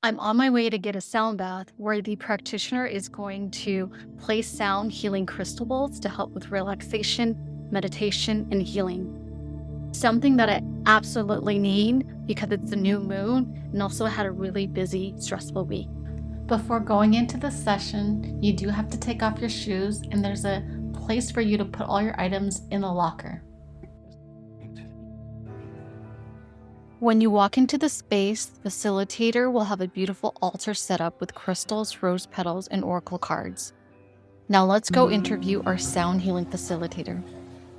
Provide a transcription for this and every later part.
I'm on my way to get a sound bath where the practitioner is going to place sound healing crystal balls to help with relaxation, meditation, and healing. Something that I absolutely need because it's the new moon and also had a really busy, stressful week. Before going into the session, you do have to take off your shoes, and there's a place for you to put all your items in the locker. When you walk into the space, the facilitator will have a beautiful altar set up with crystals, rose petals, and oracle cards. Now let's go interview our sound healing facilitator.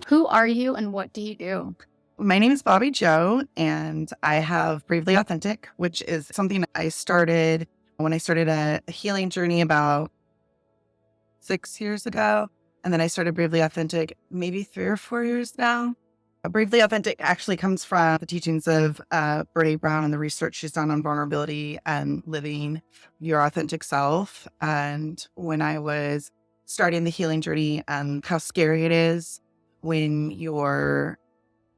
Who are you and what do you do? My name is Bobbie Jo, and I have Bravely Authentic, which is something I started when I started a healing journey about 6 years ago. And then I started Bravely Authentic maybe 3 or 4 years now. Bravely Authentic actually comes from the teachings of Brene Brown and the research she's done on vulnerability and living your authentic self. And when I was starting the healing journey and how scary it is when you're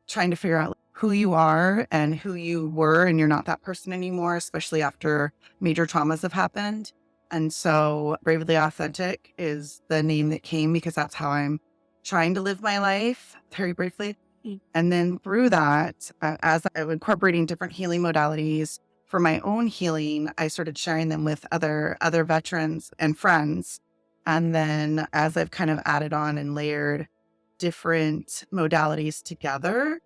trying to figure out who you are and who you were, and you're not that person anymore, especially after major traumas have happened. And so Bravely Authentic is the name that came because that's how I'm trying to live my life, very briefly. And then through that, as I was incorporating different healing modalities for my own healing, I started sharing them with other veterans and friends. And then as I've kind of added on and layered different modalities together,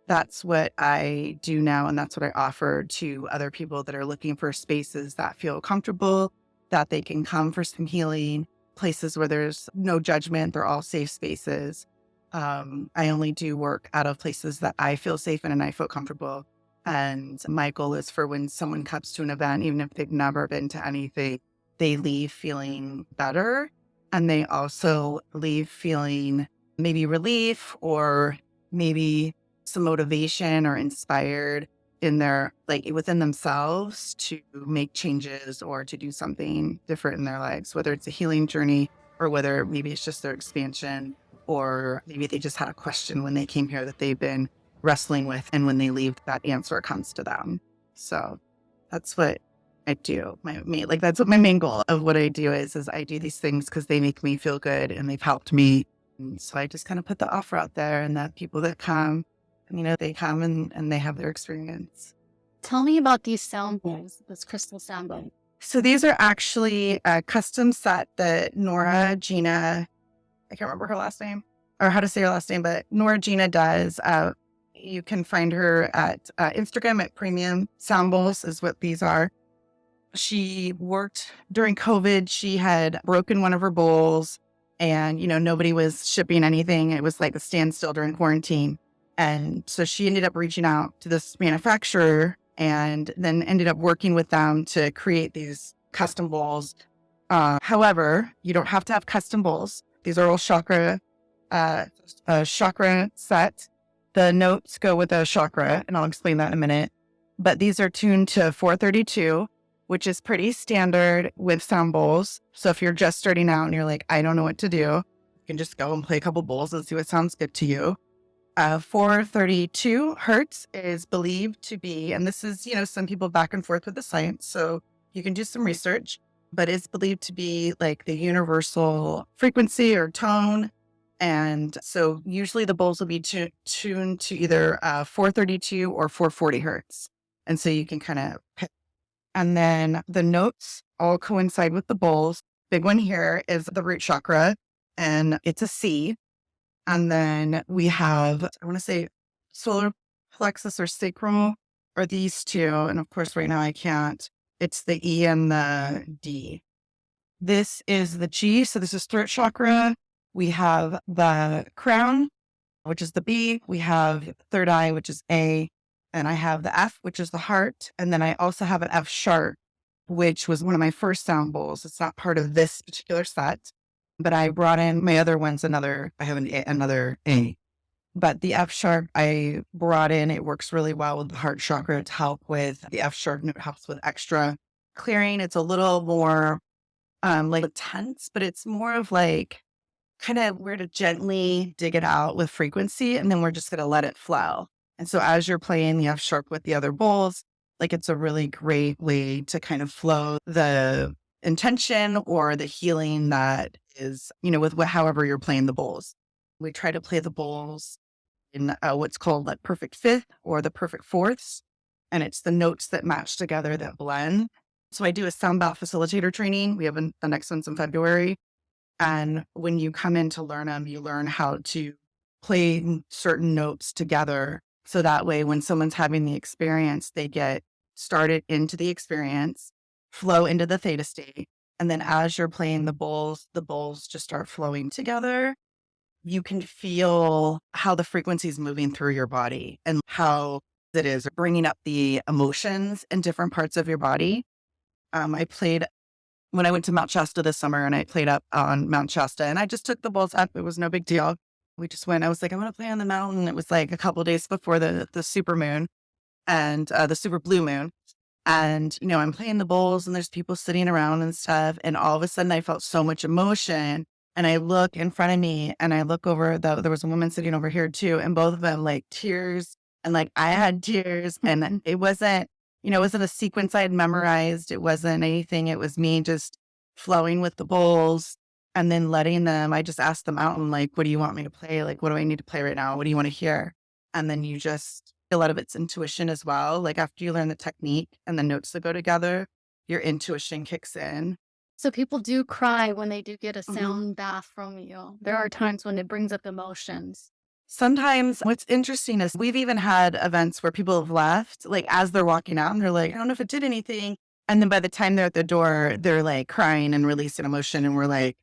that's what I do now. And that's what I offer to other people that are looking for spaces that feel comfortable, that they can come for some healing, places where there's no judgment. They're all safe spaces. I only do work out of places that I feel safe in and I feel comfortable. And my goal is for when someone comes to an event, even if they've never been to anything, they leave feeling better. And they also leave feeling maybe relief or maybe some motivation or inspired in their, like within themselves to make changes or to do something different in their lives, whether it's a healing journey or whether maybe it's just their expansion, or maybe they just had a question when they came here that they've been wrestling with. And when they leave, that answer comes to them. So that's what I do. That's what my main goal of what I do is I do these things because they make me feel good and they've helped me. And so I just kind of put the offer out there, and that people that come, they come and they have their experience. Tell me about these sound bowls, this crystal sound bowl. So these are actually a custom set that Nora Gina, I can't remember her last name or how to say her last name, but Nora Gina does. You can find her at Instagram at Premium Sound Bowls is what these are. She worked during COVID. She had broken one of her bowls and, nobody was shipping anything. It was like a standstill during quarantine. And so she ended up reaching out to this manufacturer and then ended up working with them to create these custom bowls. However, you don't have to have custom bowls. These are all chakra set. The notes go with a chakra, and I'll explain that in a minute. But these are tuned to 432, which is pretty standard with sound bowls. So if you're just starting out and you're like, I don't know what to do, you can just go and play a couple bowls and see what sounds good to you. 432 hertz is believed to be, and this is, some people back and forth with the science, so you can do some research, but it's believed to be like the universal frequency or tone. And so usually the bowls will be tuned to either 432 or 440 hertz. And so you can kind of pick. And then the notes all coincide with the bowls. Big one here is the root chakra, and it's a C. And then we have, I want to say solar plexus or sacral are these two. And of course, right now I can't. It's the E and the D. This is the G. So this is throat chakra. We have the crown, which is the B. We have third eye, which is A. And I have the F, which is the heart. And then I also have an F sharp, which was one of my first sound bowls. It's not part of this particular set, but I brought in my other ones, I have another A. But the F sharp I brought in, it works really well with the heart chakra to help with the F sharp, and it helps with extra clearing. It's a little more like tense, but it's more of like kind of where to gently dig it out with frequency, and then we're just going to let it flow. And so as you're playing the F sharp with the other bowls, Like it's a really great way to kind of flow the intention or the healing that is, with however you're playing the bowls. We try to play the bowls in what's called like perfect fifth or the perfect fourths. And it's the notes that match together that blend. So I do a sound bath facilitator training. We have the next one's in February. And when you come in to learn them, you learn how to play certain notes together. So that way, when someone's having the experience, they get started into the experience, flow into the theta state. And then as you're playing the bowls just start flowing together. You can feel how the frequency is moving through your body and how it is bringing up the emotions in different parts of your body. I played when I went to Mount Shasta this summer and I played up on Mount Shasta and I just took the bowls up. It was no big deal. We just went. I was like, I want to play on the mountain. It was like a couple of days before the super moon and the super blue moon. And, I'm playing the bowls and there's people sitting around and stuff. And all of a sudden I felt so much emotion. And I look in front of me and I look over, there was a woman sitting over here too. And both of them like tears and like I had tears and it wasn't, it wasn't a sequence I had memorized. It wasn't anything. It was me just flowing with the bowls and then letting them, I just asked them out and like, what do you want me to play? Like, what do I need to play right now? What do you want to hear? And then you just, a lot of it's intuition as well. Like after you learn the technique and the notes that go together, your intuition kicks in. So people do cry when they do get a sound bath from you. There are times when it brings up emotions. Sometimes what's interesting is we've even had events where people have left, like as they're walking out and they're like, I don't know if it did anything. And then by the time they're at the door, they're like crying and releasing emotion. And we're like,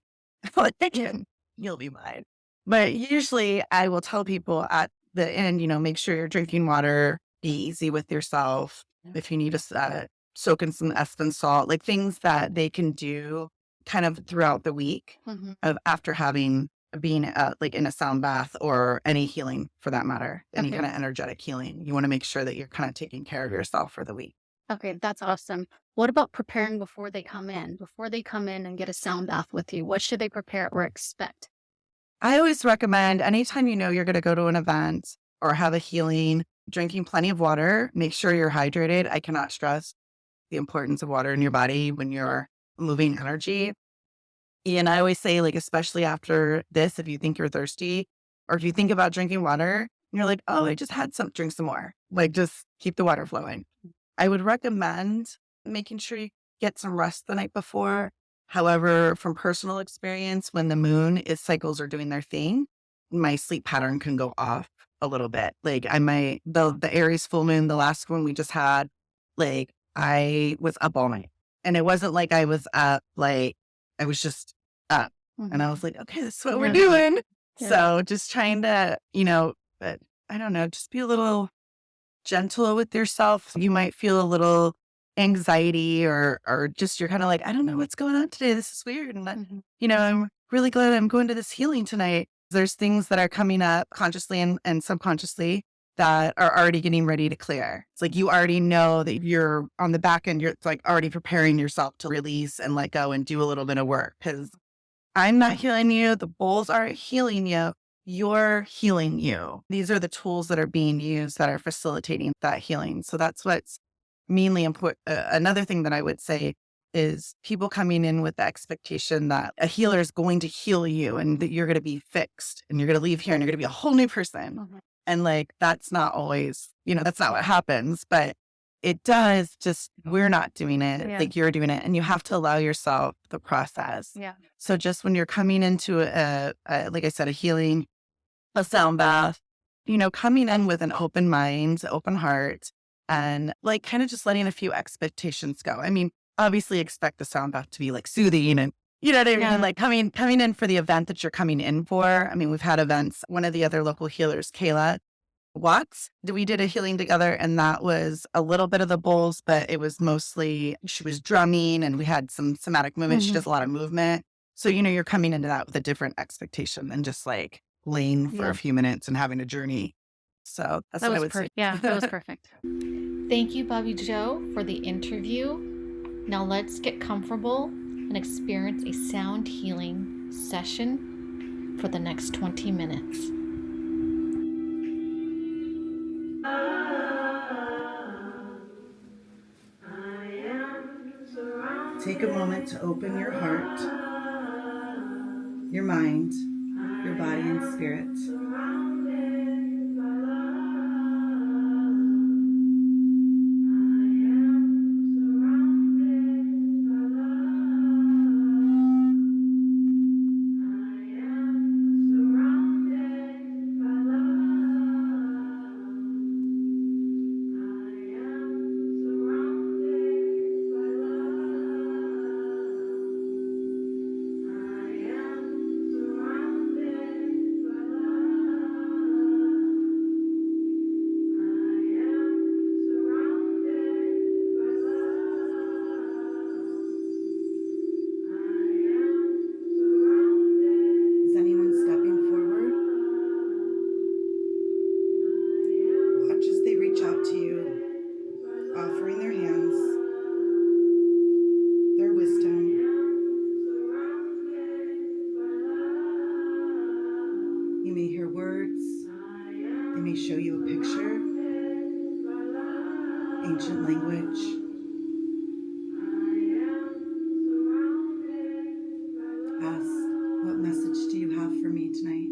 you'll be mine. But usually I will tell people at the end, make sure you're drinking water, be easy with yourself. If you need to soak in some Epsom salt, like things that they can do kind of throughout the week of after being like in a sound bath or any healing for that matter, any kind of energetic healing. You want to make sure that you're kind of taking care of yourself for the week. Okay, that's awesome. What about preparing before they come in? Before they come in and get a sound bath with you, what should they prepare or expect? I always recommend anytime you're going to go to an event or have a healing, drinking plenty of water, make sure you're hydrated. I cannot stress the importance of water in your body when you're moving energy. And I always say, like, especially after this, if you think you're thirsty or if you think about drinking water and you're like, oh, I just had some, drink some more. Like, just keep the water flowing. I would recommend making sure you get some rest the night before. However, from personal experience, when the moon cycles are doing their thing, my sleep pattern can go off a little bit. Like the Aries full moon, the last one we just had, like I was up all night and it wasn't like I was up, like I was just up and I was like, okay, this is what we're doing. Yeah. So just trying to, but I don't know, just be a little gentle with yourself. You might feel a little anxiety or just you're kind of like, I don't know what's going on today. This is weird. And I'm really glad I'm going to this healing tonight. There's things that are coming up consciously and subconsciously that are already getting ready to clear. It's like you already know that you're on the back end, you're like already preparing yourself to release and let go and do a little bit of work. Because I'm not healing you. The bowls aren't healing you. You're healing you. These are the tools that are being used that are facilitating that healing. So that's what's mainly important. Another thing that I would say is people coming in with the expectation that a healer is going to heal you and that you're going to be fixed and you're going to leave here and you're going to be a whole new person. And like, that's not always, that's not what happens, but it does. Just, we're not doing it. Like you're doing it and you have to allow yourself the process. Yeah. So just when you're coming into like I said, a healing, a sound bath, coming in with an open mind, open heart, and like kind of just letting a few expectations go. I mean, obviously expect the sound bath to be like soothing and you know what I mean? Yeah. Like coming in for the event that you're coming in for. I mean, we've had events. One of the other local healers, Kayla Watts, we did a healing together and that was a little bit of the bowls, but it was mostly, she was drumming and we had some somatic movement. She does a lot of movement. So, you're coming into that with a different expectation than just like laying for a few minutes and having a journey. So that's what I would say. Yeah, that was perfect. Thank you, Bobbie Jo, for the interview. Now let's get comfortable and experience a sound healing session for the next 20 minutes. Take a moment to open your heart, your mind, your body, and spirit. Is anyone stepping forward? Watch as they reach out to you, offering their hands, their wisdom. You may hear words. They may show you a picture, ancient language. Ask, what message do you have for me tonight?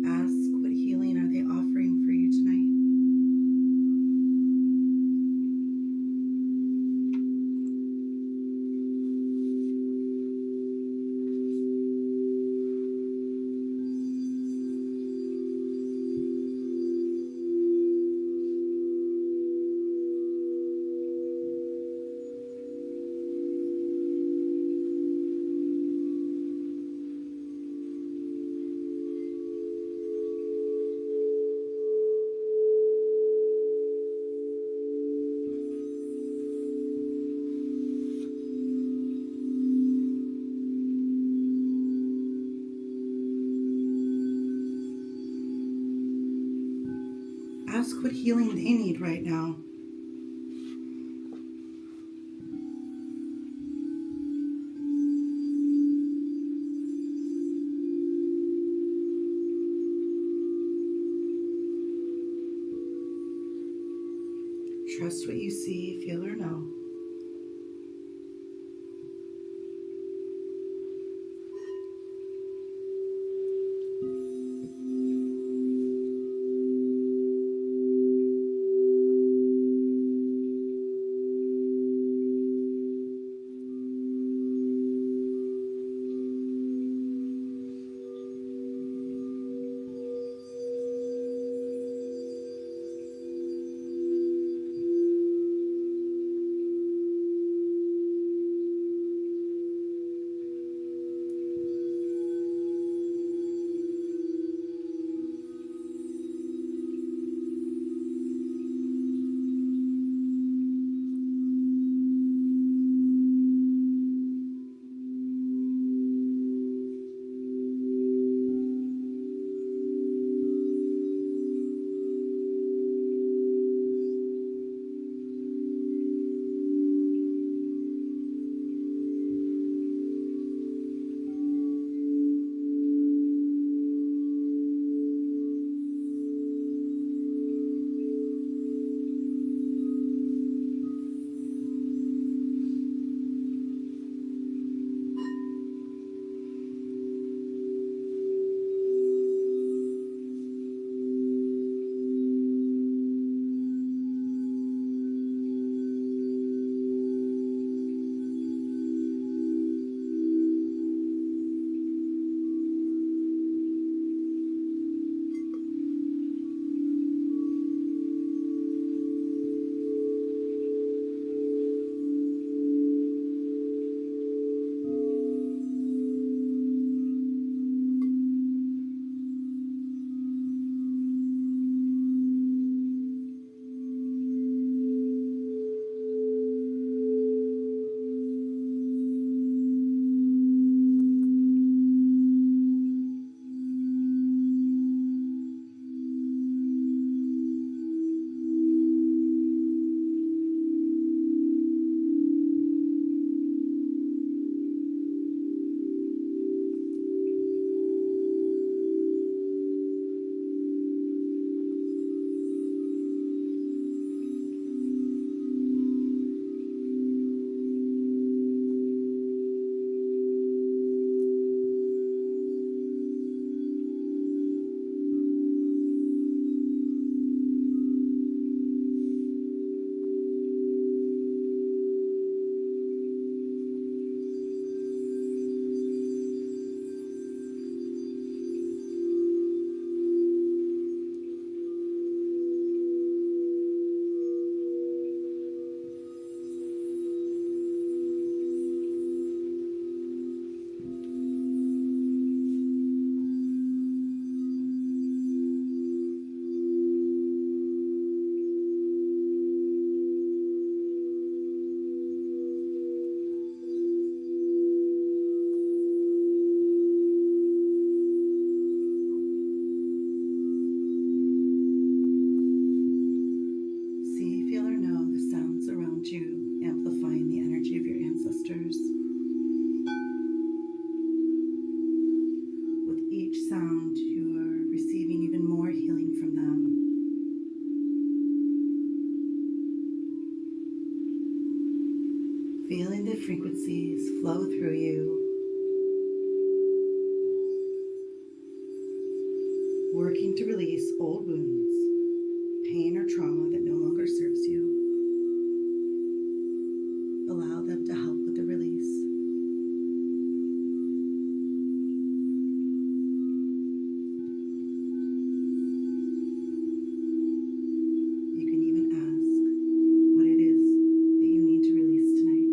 Ask, what healing are they offering for you tonight? Ask what healing they need right now. Trust what you see, feel, or know. each sound, you are receiving even more healing from them. Feeling the frequencies flow through you, working to release old wounds, pain or trauma that no longer serves you. Allow them to help with the release. You can even ask what it is that you need to release tonight.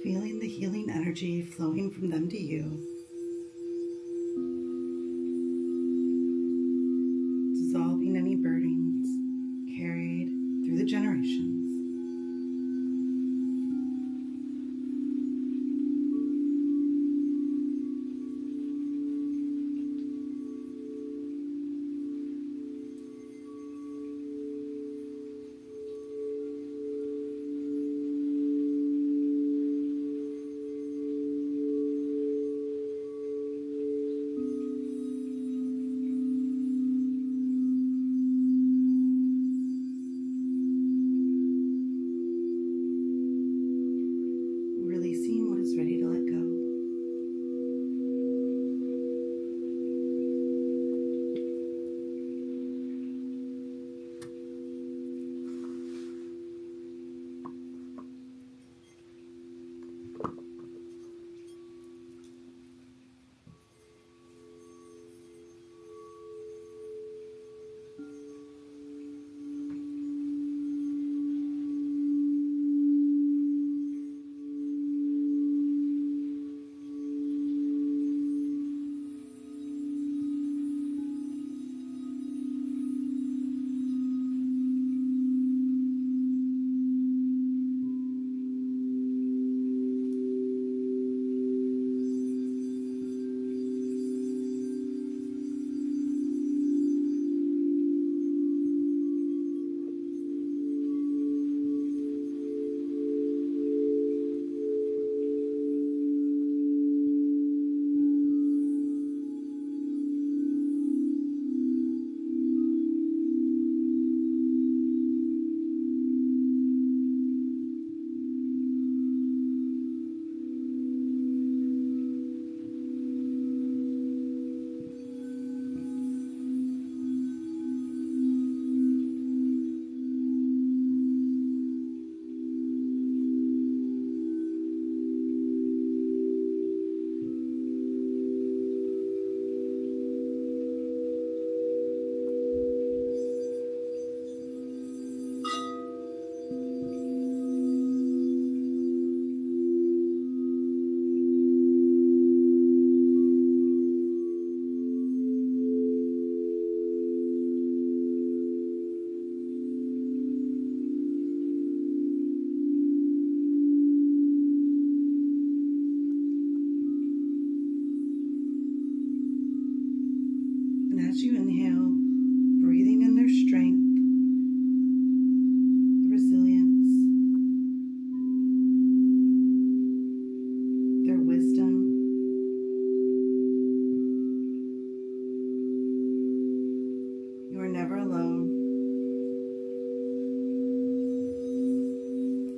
Feeling the healing energy flowing from them to you, dissolving any burdens carried through the generations. inhale, breathing in their strength, resilience, their wisdom. You are never alone.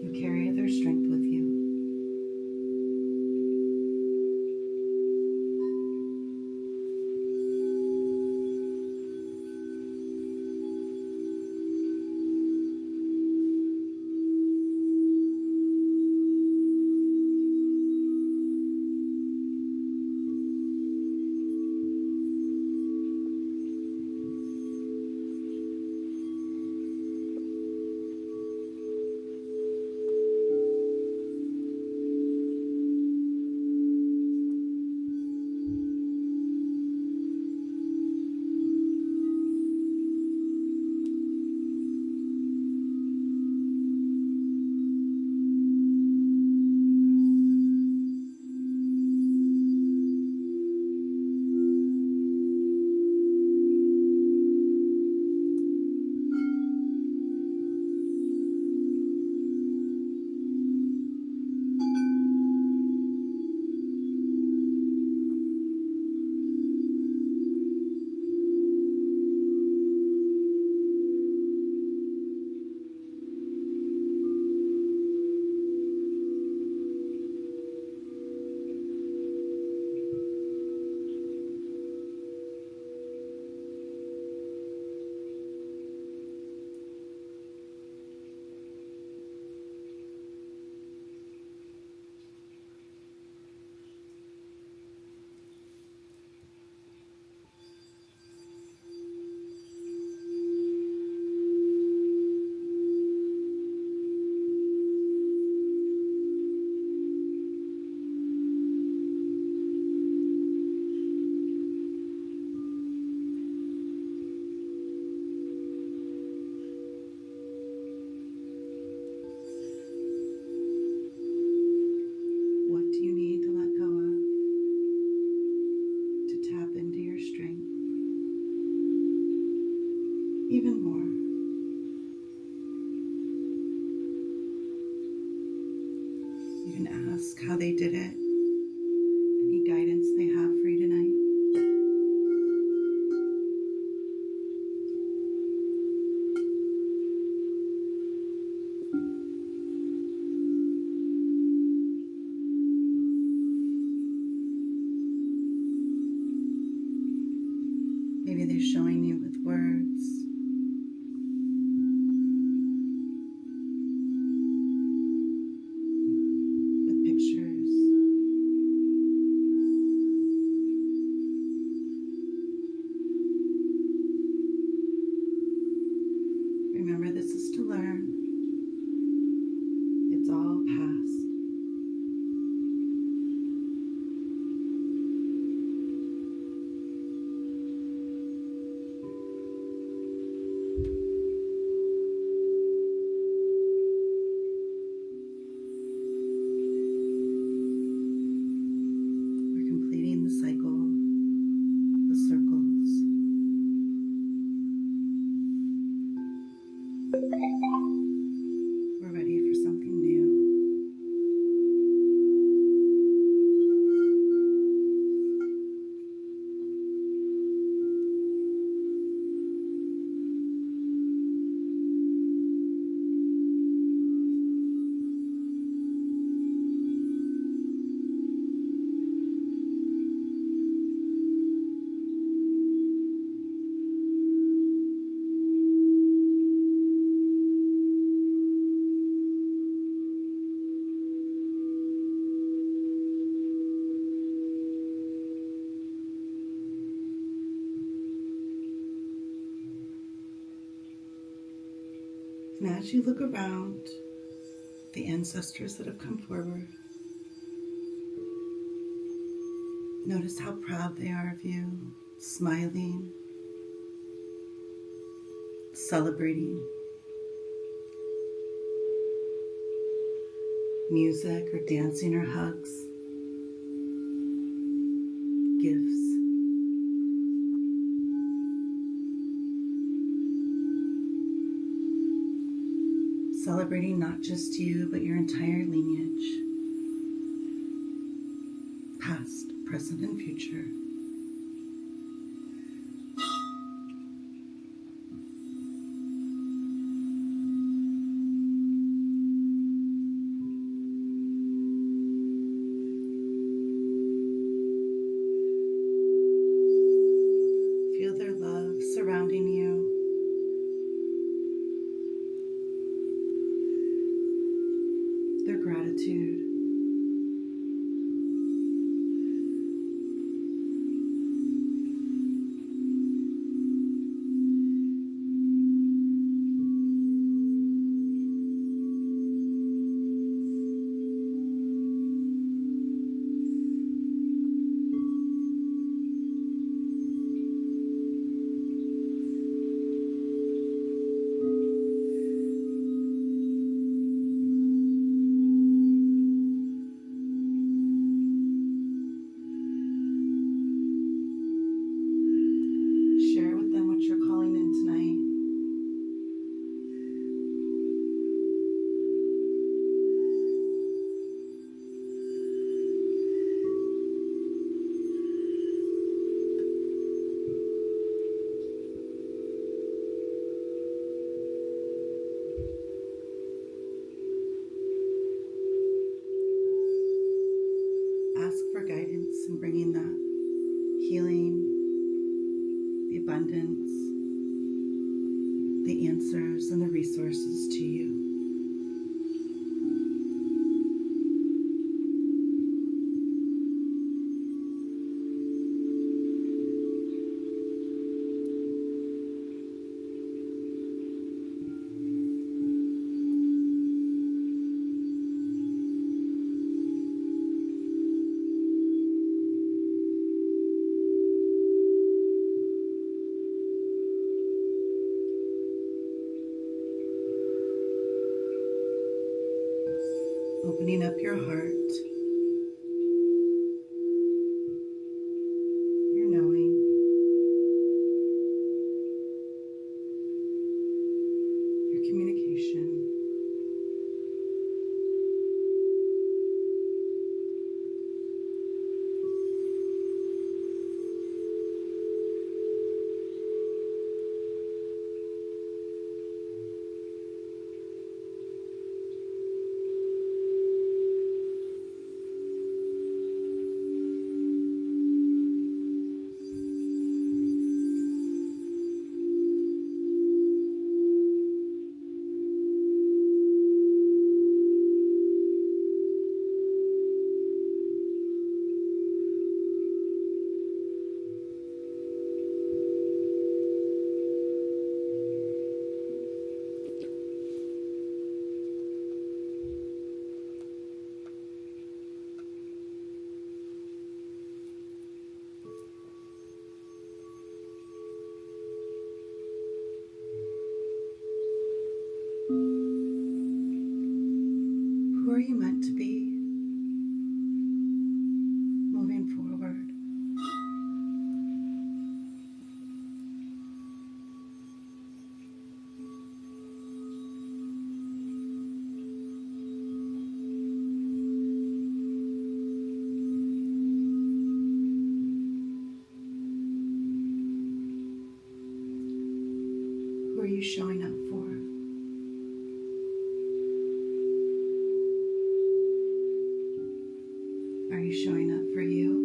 You carry their strength with you. What do you need to let go of to tap into your strength even more? You can ask how they did it, any guidance they have for you tonight. Maybe they're showing you with words, with pictures. Remember, this is to learn. It's all past. We're completing the cycle, the circles. We're ready for something new. And as you look around the ancestors that have come forward, notice how proud they are of you, smiling, celebrating. Music or dancing or hugs, gifts. celebrating not just you, but your entire lineage, past, present, and future. Feel their love surrounding you. Their gratitude. Share with them what you're calling in tonight. Ask for guidance in bringing that healing, the abundance, the answers, and the resources to you. Opening up your heart, your knowing, your communication. Who are you meant to be moving forward? Who are you showing up for? Are you showing up for you?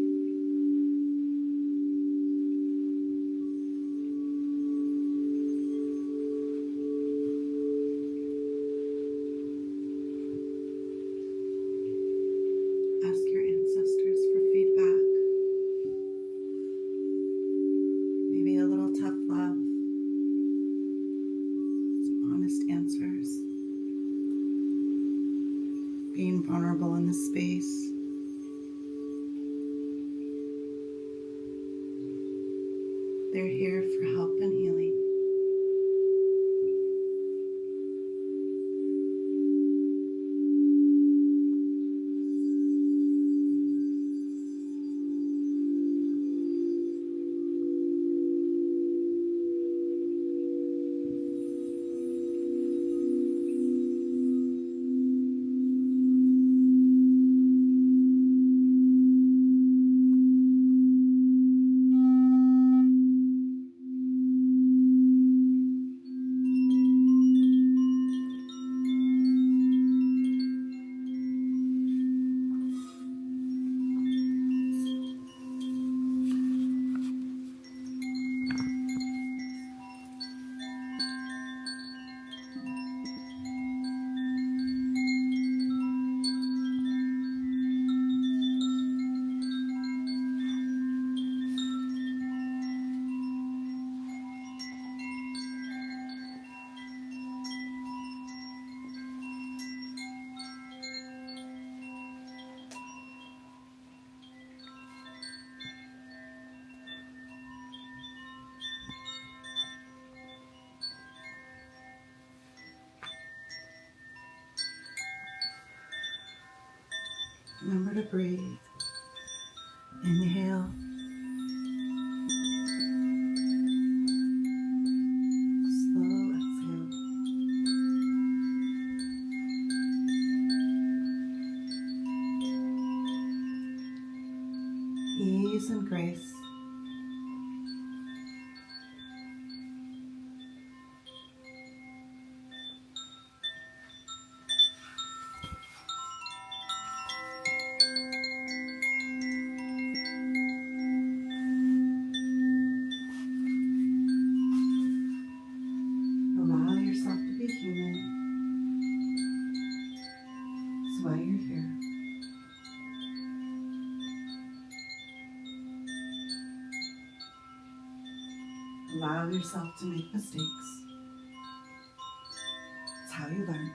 Ask your ancestors for feedback. Maybe a little tough love. Some honest answers. Being vulnerable in this space. They're here for help and healing. Remember to breathe. Inhale. Slow exhale. Ease and grace. Allow yourself to be human. That's why you're here. Allow yourself to make mistakes. It's how you learn.